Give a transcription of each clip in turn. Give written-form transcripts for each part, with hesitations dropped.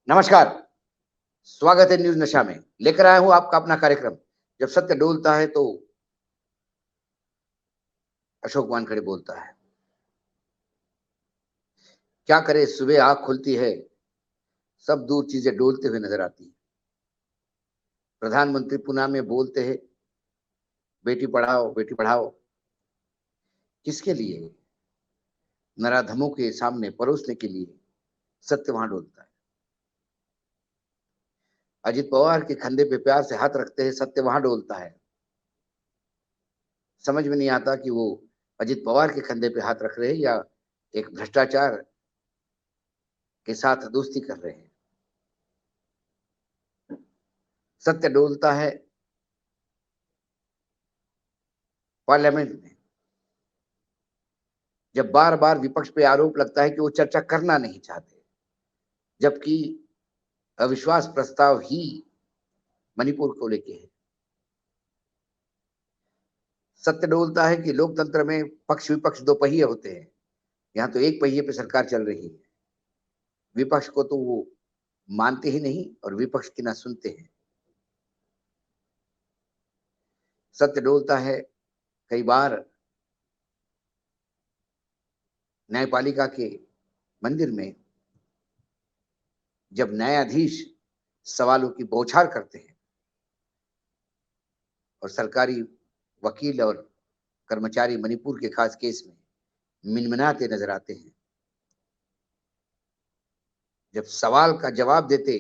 नमस्कार। स्वागत है न्यूज नशा में। लेकर आया हूं आपका अपना कार्यक्रम। जब सत्य डोलता है तो अशोक वानखेड़े बोलता है। क्या करे, सुबह आंख खुलती है, सब दूर चीजें डोलते हुए नजर आती हैं। प्रधानमंत्री पुणे में बोलते हैं, बेटी पढ़ाओ बेटी पढ़ाओ। किसके लिए? नराधमों के सामने परोसने के लिए। सत्य वहां डोलता है। अजित पवार के कंधे पे प्यार से हाथ रखते हैं, सत्य वहां डोलता है। समझ में नहीं आता कि वो अजित पवार के कंधे पे हाथ रख रहे हैं या एक भ्रष्टाचार के साथ दोस्ती कर रहे हैं। सत्य डोलता है पार्लियामेंट में, जब बार बार विपक्ष पे आरोप लगता है कि वो चर्चा करना नहीं चाहते, जबकि अविश्वास प्रस्ताव ही मणिपुर को लेके है। सत्य डोलता है कि लोकतंत्र में पक्ष विपक्ष दो पहिए होते हैं, यहाँ तो एक पहिए पे सरकार चल रही है। विपक्ष को तो वो मानते ही नहीं और विपक्ष की ना सुनते हैं। सत्य डोलता है कई बार न्यायपालिका के मंदिर में, जब न्यायाधीश सवालों की बौछार करते हैं और सरकारी वकील और कर्मचारी मणिपुर के खास केस में मिनमिनाते नजर आते हैं। जब सवाल का जवाब देते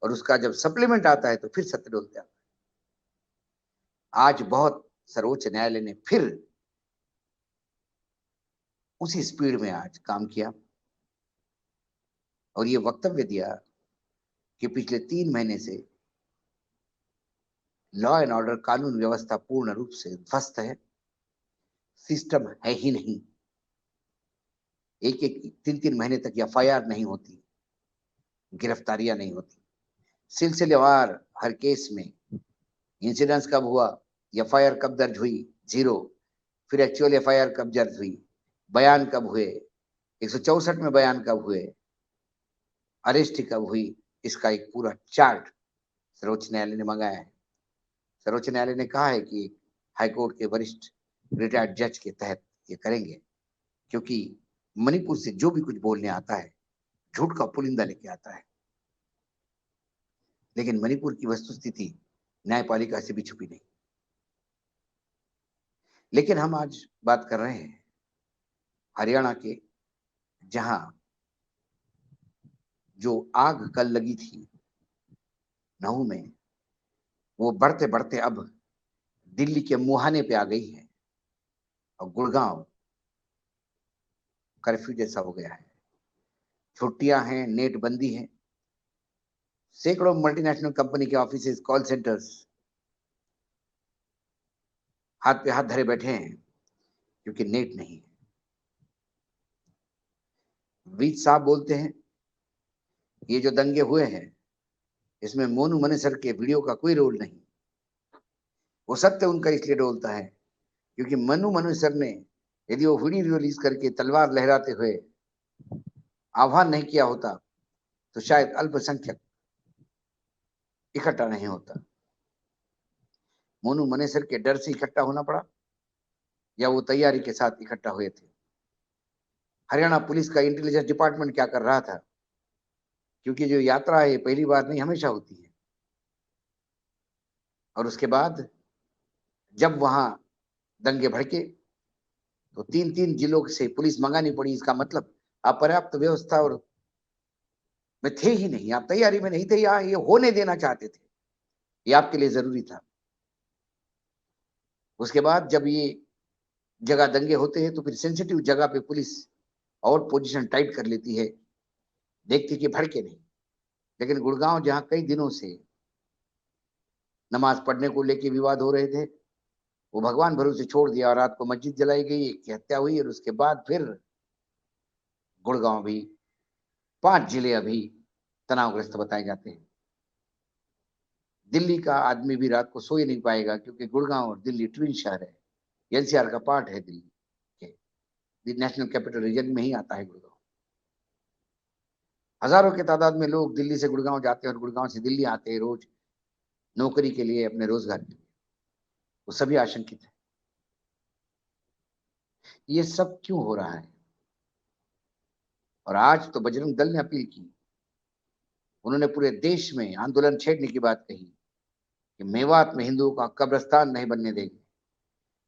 और उसका जब सप्लीमेंट आता है तो फिर सत्य डोलता है। आज बहुत सर्वोच्च न्यायालय ने फिर उसी स्पीड में आज काम किया और ये वक्तव्य दिया कि पिछले 3 महीने से लॉ एंड ऑर्डर कानून व्यवस्था पूर्ण रूप से ध्वस्त है। सिस्टम है ही नहीं। एक एक 3 3 महीने तक एफआईआर नहीं होती, गिरफ्तारियां नहीं होती। सिलसिलेवार हर केस में इंसिडेंस कब हुआ, एफआईआर कब दर्ज हुई, जीरो। फिर एक्चुअल एफआईआर कब दर्ज हुई, बयान कब हुए, 164 में बयान कब हुए, अरेस्ट कब हुई, इसका एक पूरा चार्ट सर्वोच्च न्यायालय ने मंगाया है। सर्वोच्च न्यायालय ने कहा है कि हाईकोर्ट के वरिष्ठ रिटायर्ड जज के तहत ये करेंगे, क्योंकि मणिपुर से जो भी कुछ बोलने आता है झूठ का पुलिंदा लेके आता है। लेकिन मणिपुर की वस्तुस्थिति न्यायपालिका से भी छुपी नहीं। लेकिन हम आज बात कर रहे हैं हरियाणा के, जहां जो आग कल लगी थी नहू में, वो बढ़ते बढ़ते अब दिल्ली के मुहाने पे आ गई है और गुड़गांव कर्फ्यू जैसा हो गया है। छुट्टियां हैं, नेट बंदी है। सैकड़ों मल्टीनेशनल कंपनी के ऑफिस, कॉल सेंटर्स हाथ पे हाथ धरे बैठे हैं क्योंकि नेट नहीं है। वीज साहब बोलते हैं ये जो दंगे हुए हैं इसमें मोनू मनेसर के वीडियो का कोई रोल नहीं। वो सत्य उनका इसलिए डोलता है क्योंकि मनु मनेसर ने यदि वो वीडियो रिलीज करके तलवार लहराते हुए आह्वान नहीं किया होता तो शायद अल्पसंख्यक इकट्ठा नहीं होता। मोनू मनेसर के डर से इकट्ठा होना पड़ा या वो तैयारी के साथ इकट्ठा हुए थे? हरियाणा पुलिस का इंटेलिजेंस डिपार्टमेंट क्या कर रहा था? क्योंकि जो यात्रा है पहली बार नहीं, हमेशा होती है। और उसके बाद जब वहां दंगे भड़के तो 3 3 जिलों से पुलिस मंगानी पड़ी। इसका मतलब आप पर्याप्त व्यवस्था और में थे ही नहीं, आप तैयारी में नहीं थे या ये होने देना चाहते थे, ये आपके लिए जरूरी था। उसके बाद जब ये जगह दंगे होते हैं तो फिर सेंसिटिव जगह पे पुलिस और पोजीशन टाइट कर लेती है, देखती कि भड़के नहीं। लेकिन गुड़गांव, जहां कई दिनों से नमाज पढ़ने को लेके विवाद हो रहे थे, वो भगवान भरोसे छोड़ दिया और रात को मस्जिद जलाई गई, एक की हत्या हुई और उसके बाद फिर गुड़गांव भी, 5 जिले अभी तनावग्रस्त बताए जाते हैं। दिल्ली का आदमी भी रात को सो ही नहीं पाएगा क्योंकि गुड़गांव और दिल्ली ट्विन शहर है, एनसीआर का पार्ट है। दिल्ली के नेशनल कैपिटल रीजन में ही आता है गुड़गांव। हजारों की तादाद में लोग दिल्ली से गुड़गांव जाते हैं और गुड़गांव से दिल्ली आते हैं रोज नौकरी के लिए, अपने रोजगार के लिए। वो सभी आशंकित है। ये सब क्यों हो रहा है? और आज तो बजरंग दल ने अपील की, उन्होंने पूरे देश में आंदोलन छेड़ने की बात कही कि मेवात में हिंदुओं का कब्रिस्तान नहीं बनने देंगे।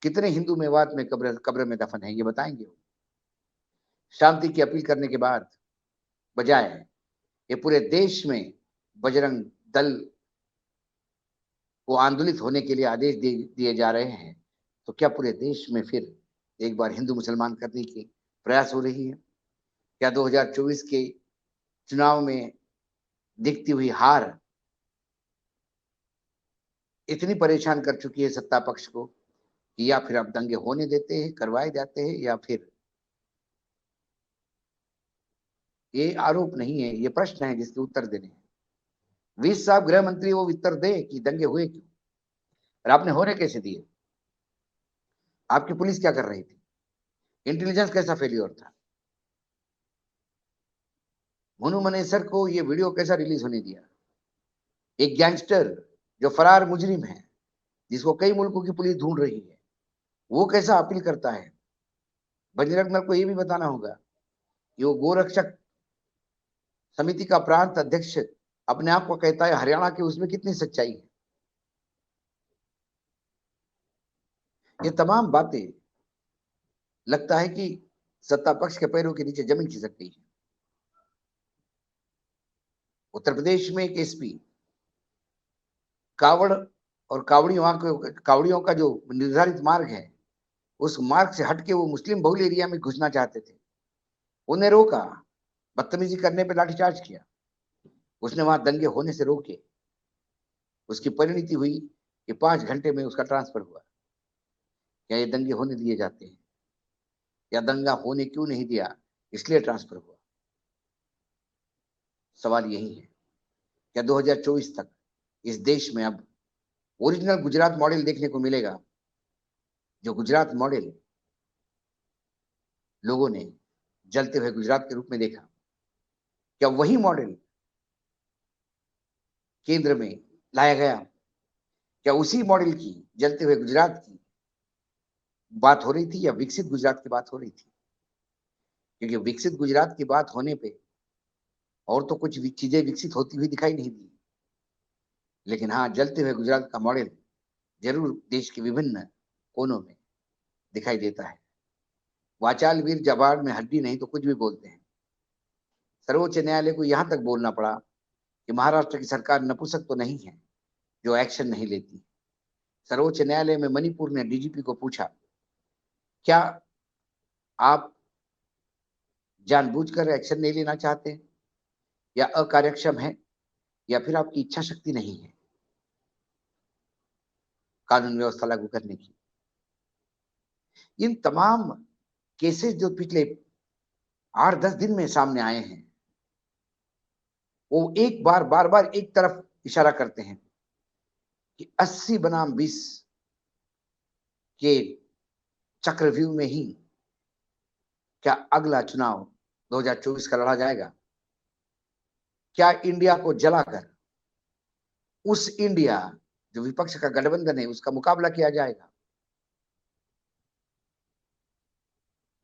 कितने हिंदू मेवात में कब्र में दफन है, ये बताएंगे वो। शांति की अपील करने के बाद बजाय ये पूरे देश में बजरंग दल को आंदोलित होने के लिए आदेश दिए जा रहे हैं, तो क्या पूरे देश में फिर एक बार हिंदू मुसलमान करने की प्रयास हो रही है? क्या 2024 के चुनाव में दिखती हुई हार इतनी परेशान कर चुकी है सत्ता पक्ष को कि या फिर अब दंगे होने देते हैं, करवाए जाते हैं, या फिर ये आरोप नहीं है, ये प्रश्न है जिसके उत्तर देने हैं। 20 साहब गृह मंत्री वो उत्तर दे कि दंगे हुए क्यों और आपने होने कैसे दिए? आपकी पुलिस क्या कर रही थी? इंटेलिजेंस कैसा फेल्योर था? मनु मनेसर को ये वीडियो कैसा रिलीज होने दिया? एक गैंगस्टर जो फरार मुजरिम है, जिसको कई मुल्कों की पुलिस ढूंढ रही है, वो कैसा अपील करता है? बजरंग दल को ये भी बताना होगा कि वो गोरक्षक समिति का प्रांत अध्यक्ष अपने आप को कहता है हरियाणा के, उसमें कितनी सच्चाई है? ये तमाम बातें लगता है कि सत्ता पक्ष के पैरों के नीचे जमीन खिसक गई है। उत्तर प्रदेश में एक एसपी कावड़ और कावड़ियों का जो निर्धारित मार्ग है, उस मार्ग से हटके वो मुस्लिम बहुल एरिया में घुसना चाहते थे। उन्हें रोका, बदतमीजी करने पे लाठीचार्ज किया, उसने वहां दंगे होने से रोके। उसकी परिणति हुई कि 5 घंटे में उसका ट्रांसफर हुआ। क्या ये दंगे होने दिए जाते हैं? या दंगा होने क्यों नहीं दिया, इसलिए ट्रांसफर हुआ? सवाल यही है। क्या 2024 तक इस देश में अब ओरिजिनल गुजरात मॉडल देखने को मिलेगा? जो गुजरात मॉडल लोगों ने जलते हुए गुजरात के रूप में देखा, क्या वही मॉडल केंद्र में लाया गया? क्या उसी मॉडल की जलते हुए गुजरात की बात हो रही थी, या विकसित गुजरात की बात हो रही थी? क्योंकि विकसित गुजरात की बात होने पे और तो कुछ चीजें विकसित होती हुई दिखाई नहीं दी, लेकिन हाँ, जलते हुए गुजरात का मॉडल जरूर देश के विभिन्न कोनों में दिखाई देता है। वाचाल वीर जबाड़ में हड्डी नहीं तो कुछ भी बोलते हैं। सर्वोच्च न्यायालय को यहां तक बोलना पड़ा कि महाराष्ट्र की सरकार नपुंसक तो नहीं है जो एक्शन नहीं लेती। सर्वोच्च न्यायालय में मणिपुर ने डीजीपी को पूछा, क्या आप जानबूझकर एक्शन नहीं लेना चाहते, या अकार्यक्षम है, या फिर आपकी इच्छा शक्ति नहीं है कानून व्यवस्था लागू करने की? इन तमाम केसेस जो पिछले 8-10 दिन में सामने आए हैं, वो एक बार बार एक तरफ इशारा करते हैं कि 80 बनाम 20 के चक्रव्यूह में ही क्या अगला चुनाव 2024 का लड़ा जाएगा? क्या इंडिया को जलाकर उस इंडिया जो विपक्ष का गठबंधन है उसका मुकाबला किया जाएगा?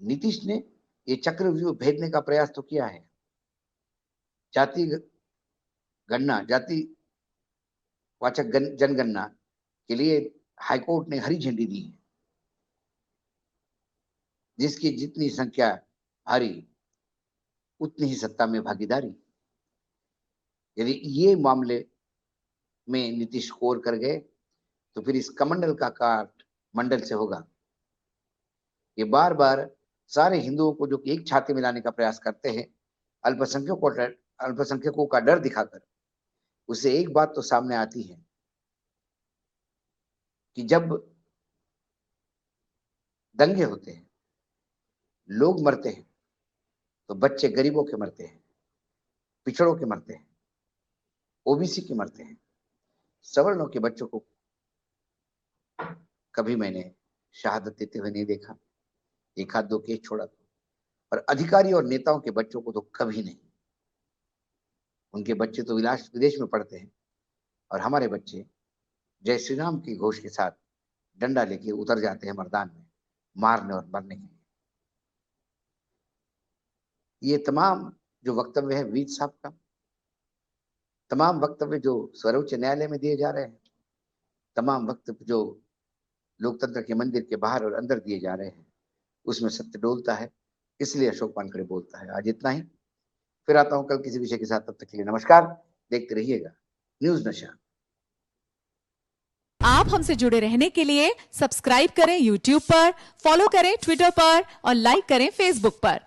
नीतीश ने ये चक्रव्यूह भेदने का प्रयास तो किया है। जाति गणना, जाति वाचक जनगणना के लिए हाईकोर्ट ने हरी झंडी दी है। जिसकी जितनी संख्या हरी, उतनी ही सत्ता में भागीदारी। यदि ये मामले में नीतीश कोर कर गए तो फिर इस कमंडल का काट मंडल से होगा। ये बार बार सारे हिंदुओं को जो कि एक छाते में लाने का प्रयास करते हैं, अल्पसंख्यकों का डर दिखाकर, उससे एक बात तो सामने आती है कि जब दंगे होते हैं, लोग मरते हैं, तो बच्चे गरीबों के मरते हैं, पिछड़ों के मरते हैं, ओबीसी के मरते हैं। सवर्णों के बच्चों को कभी मैंने शहादत देते हुए नहीं देखा, एक हाथ दो केस छोड़ा तो। और अधिकारी और नेताओं के बच्चों को तो कभी नहीं। उनके बच्चे तो विदेश में पढ़ते हैं और हमारे बच्चे जय श्री राम की घोष के साथ डंडा लेके उतर जाते हैं मैदान में मारने और मरने के लिए। ये तमाम जो वक्तव्य है वीर साहब का, तमाम वक्तव्य जो सर्वोच्च न्यायालय में दिए जा रहे हैं, तमाम वक्तव्य जो लोकतंत्र के मंदिर के बाहर और अंदर दिए जा रहे हैं, उसमें सत्य डोलता है। इसलिए अशोक वानखेड़े बोलता है। आज इतना ही, फिर आता हूं कल किसी विषय के साथ। तब तक के लिए नमस्कार। देखते रहिएगा न्यूज नशा। आप हमसे जुड़े रहने के लिए सब्सक्राइब करें YouTube पर, फॉलो करें ट्विटर पर और लाइक करें Facebook पर।